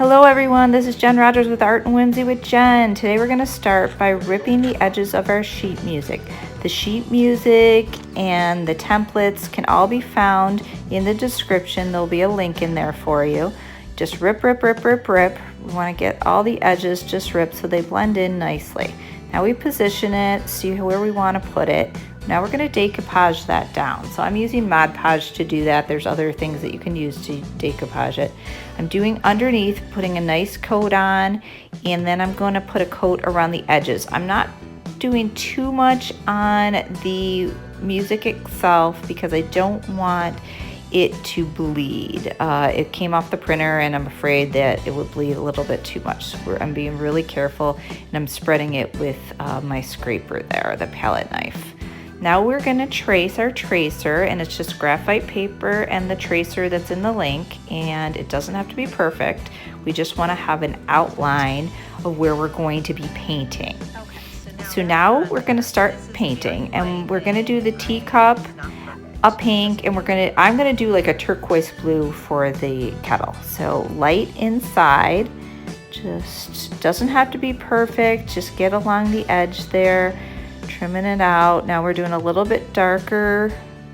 Hello everyone, this is Jen Rogers with Art and Whimsy with Jen. Today we're going to start by ripping the edges of our sheet music. The sheet music and the templates can all be found in the description. There'll be a link in there for you. Just rip, rip, rip, rip, rip. We want to get all the edges just ripped so they blend in nicely. Now we position it, see where we want to put it. Now we're going to decoupage that down. So I'm using Mod Podge to do that. There's other things that you can use to decoupage it. I'm doing underneath, putting a nice coat on, and then I'm going to put a coat around the edges. I'm not doing too much on the music itself because I don't want it to bleed. It came off the printer and I'm afraid that it would bleed a little bit too much. So I'm being really careful and I'm spreading it with my scraper there, the palette knife. Now we're going to trace our tracer, and it's just graphite paper and the tracer that's in the link, and it doesn't have to be perfect. We just want to have an outline of where we're going to be painting. So now we're going to start painting, and we're going to do the teacup, a pink, and I'm going to do like a turquoise blue for the kettle. So light inside, just doesn't have to be perfect, just get along the edge there. Trimming it out. Now we're doing a little bit darker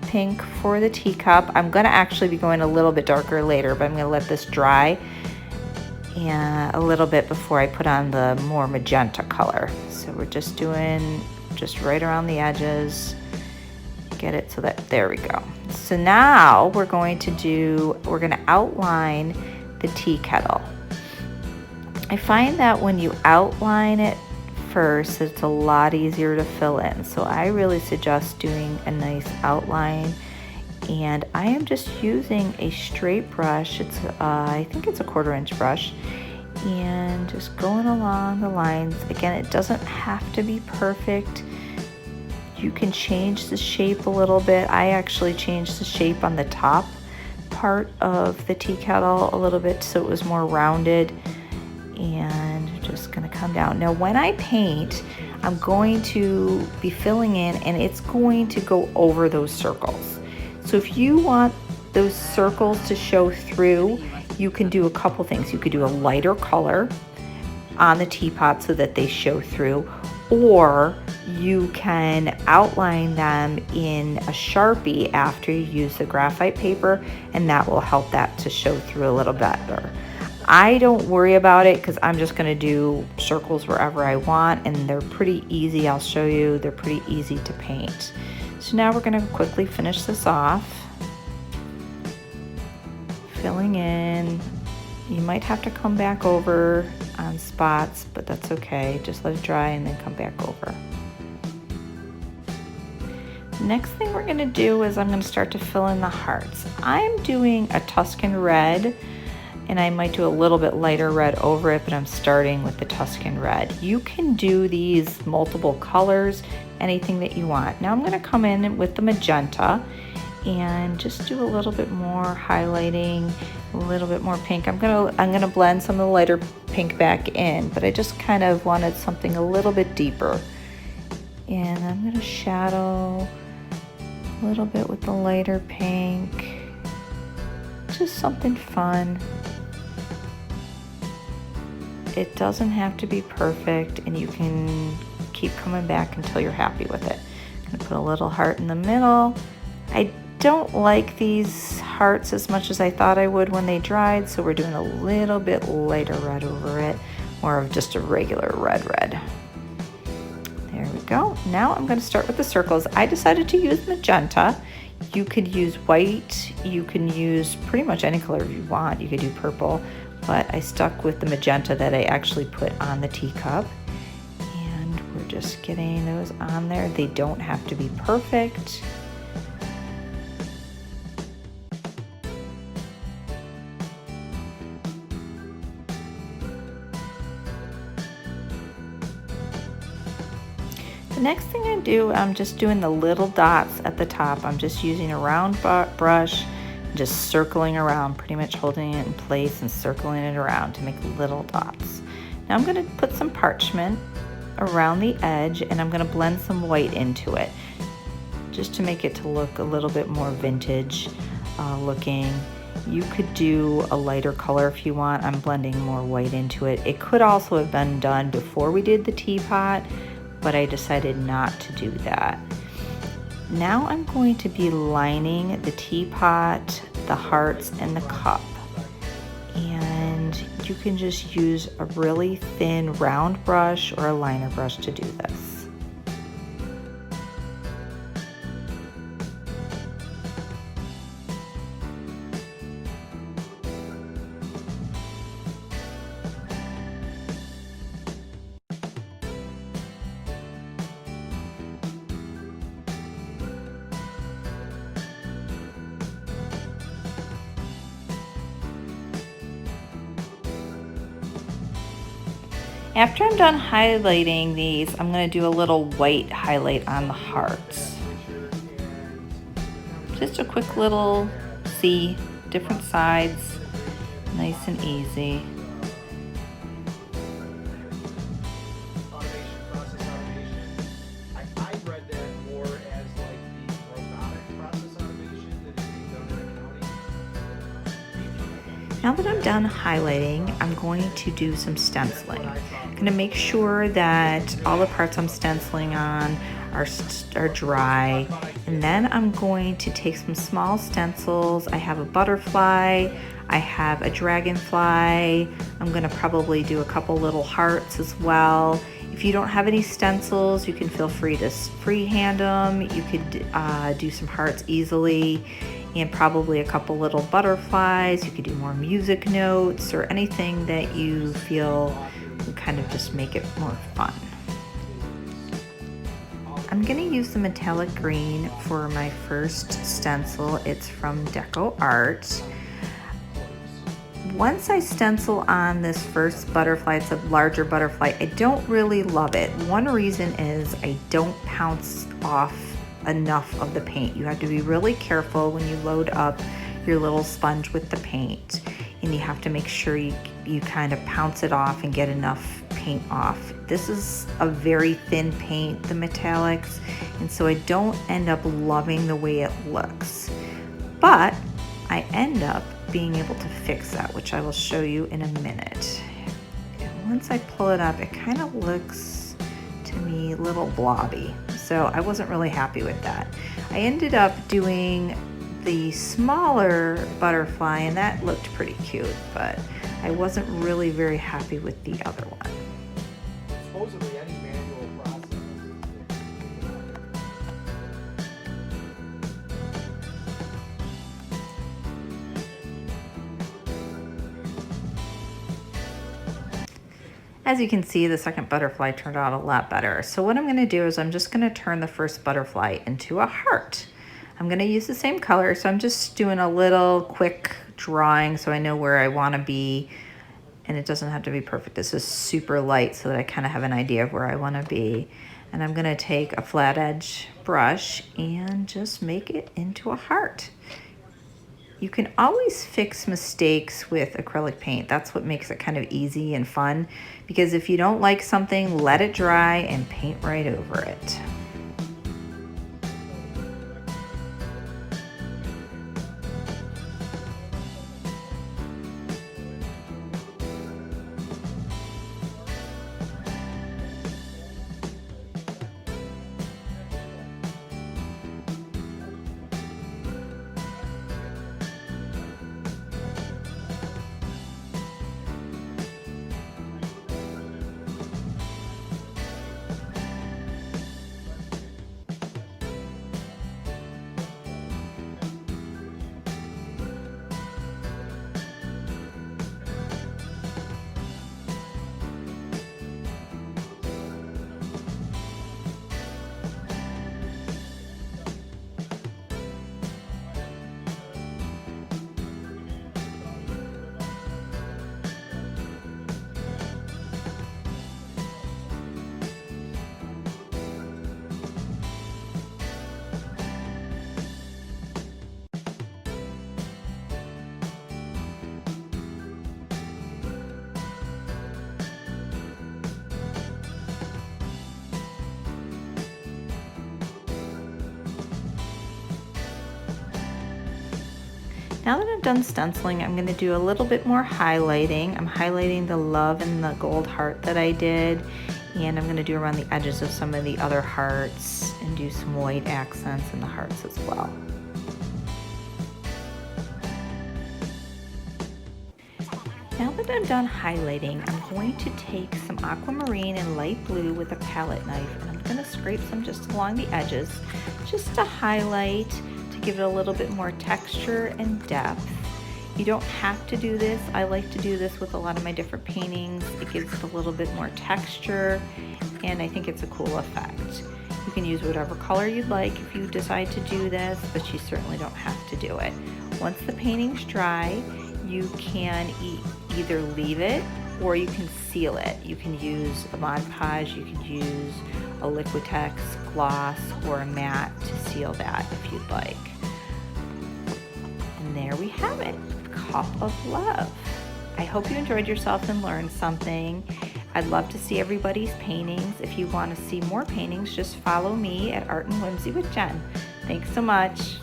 pink for the teacup. I'm going to actually be going a little bit darker later, but I'm going to let this dry and a little bit before I put on the more magenta color. So we're just doing just right around the edges. Get it so that, there we go. So now we're going to outline the tea kettle. I find that when you outline it first, it's a lot easier to fill in. So I really suggest doing a nice outline, and I am just using a straight brush. It's I think it's a 1/4 inch brush, and just going along the lines. Again, it doesn't have to be perfect. You can change the shape a little bit. I actually changed the shape on the top part of the tea kettle a little bit so it was more rounded, and just going to come down. Now when I paint, I'm going to be filling in, and it's going to go over those circles. So if you want those circles to show through, you can do a couple things. You could do a lighter color on the teapot so that they show through, or you can outline them in a Sharpie after you use the graphite paper, and that will help that to show through a little better. I don't worry about it because I'm just going to do circles wherever I want, and they're pretty easy. I'll show you, they're pretty easy to paint. So now we're going to quickly finish this off. Filling in. You might have to come back over on spots, but that's okay. Just let it dry and then come back over. Next thing we're going to do is I'm going to start to fill in the hearts. I'm doing a Tuscan red, and I might do a little bit lighter red over it, but I'm starting with the Tuscan red. You can do these multiple colors, anything that you want. Now I'm going to come in with the magenta and just do a little bit more highlighting, a little bit more pink. I'm gonna blend some of the lighter pink back in, but I just kind of wanted something a little bit deeper. And I'm gonna shadow a little bit with the lighter pink. Just something fun. It doesn't have to be perfect, and you can keep coming back until you're happy with it. I'm gonna put a little heart in the middle. I don't like these hearts as much as I thought I would when they dried, so we're doing a little bit lighter red over it, more of just a regular red. There we go. Now I'm going to start with the circles. I decided to use magenta. You could use white, you can use pretty much any color you want. You could do purple, but I stuck with the magenta that I actually put on the teacup. And we're just getting those on there. They don't have to be perfect. Next thing I do, I'm just doing the little dots at the top. I'm just using a round brush, just circling around, pretty much holding it in place and circling it around to make little dots. Now I'm going to put some parchment around the edge, and I'm going to blend some white into it just to make it to look a little bit more vintage looking. You could do a lighter color if you want. I'm blending more white into it. It could also have been done before we did the teapot, but I decided not to do that. Now I'm going to be lining the teapot, the hearts, and the cup. And you can just use a really thin round brush or a liner brush to do this. After I'm done highlighting these, I'm going to do a little white highlight on the hearts. Just a quick little C, different sides, nice and easy. Now that I'm done highlighting, I'm going to do some stenciling. I'm going to make sure that all the parts I'm stenciling on are dry, and then I'm going to take some small stencils. I have a butterfly, I have a dragonfly. I'm going to probably do a couple little hearts as well. If you don't have any stencils, you can feel free to freehand them. You could do some hearts easily, and probably a couple little butterflies. You could do more music notes or anything that you feel would kind of just make it more fun. I'm gonna use the metallic green for my first stencil. It's from Deco Art. Once I stencil on this first butterfly, it's a larger butterfly, I don't really love it. One reason is I don't pounce off enough of the paint. You have to be really careful when you load up your little sponge with the paint, and you have to make sure you kind of pounce it off and get enough paint off. This is a very thin paint, the metallics, and so I don't end up loving the way it looks, but I end up being able to fix that, which I will show you in a minute. And once I pull it up, it kind of looks to me a little blobby. So I wasn't really happy with that. I ended up doing the smaller butterfly, and that looked pretty cute, but I wasn't really very happy with the other one. Supposedly any manual process. As you can see, the second butterfly turned out a lot better. So what I'm gonna do is I'm just gonna turn the first butterfly into a heart. I'm gonna use the same color, so I'm just doing a little quick drawing so I know where I wanna be, and it doesn't have to be perfect. This is super light so that I kind of have an idea of where I wanna be. And I'm gonna take a flat edge brush and just make it into a heart. You can always fix mistakes with acrylic paint. That's what makes it kind of easy and fun, because if you don't like something, let it dry and paint right over it. Now that I've done stenciling, I'm going to do a little bit more highlighting. I'm highlighting the love and the gold heart that I did, and I'm going to do around the edges of some of the other hearts and do some white accents in the hearts as well. Now that I'm done highlighting, I'm going to take some aquamarine and light blue with a palette knife, and I'm going to scrape some just along the edges just to highlight, to give it a little bit more texture and depth. You don't have to do this. I like to do this with a lot of my different paintings. It gives it a little bit more texture, and I think it's a cool effect. You can use whatever color you'd like if you decide to do this, but you certainly don't have to do it. Once the painting's dry, you can either leave it or you can seal it. You can use a Mod Podge, you can use a liquitex gloss or a matte to seal that if you'd like. And there we have it, Cup of Love. I hope you enjoyed yourself and learned something. I'd love to see everybody's paintings. If you want to see more paintings, just follow me at Art and Whimsy with Jen. Thanks so much.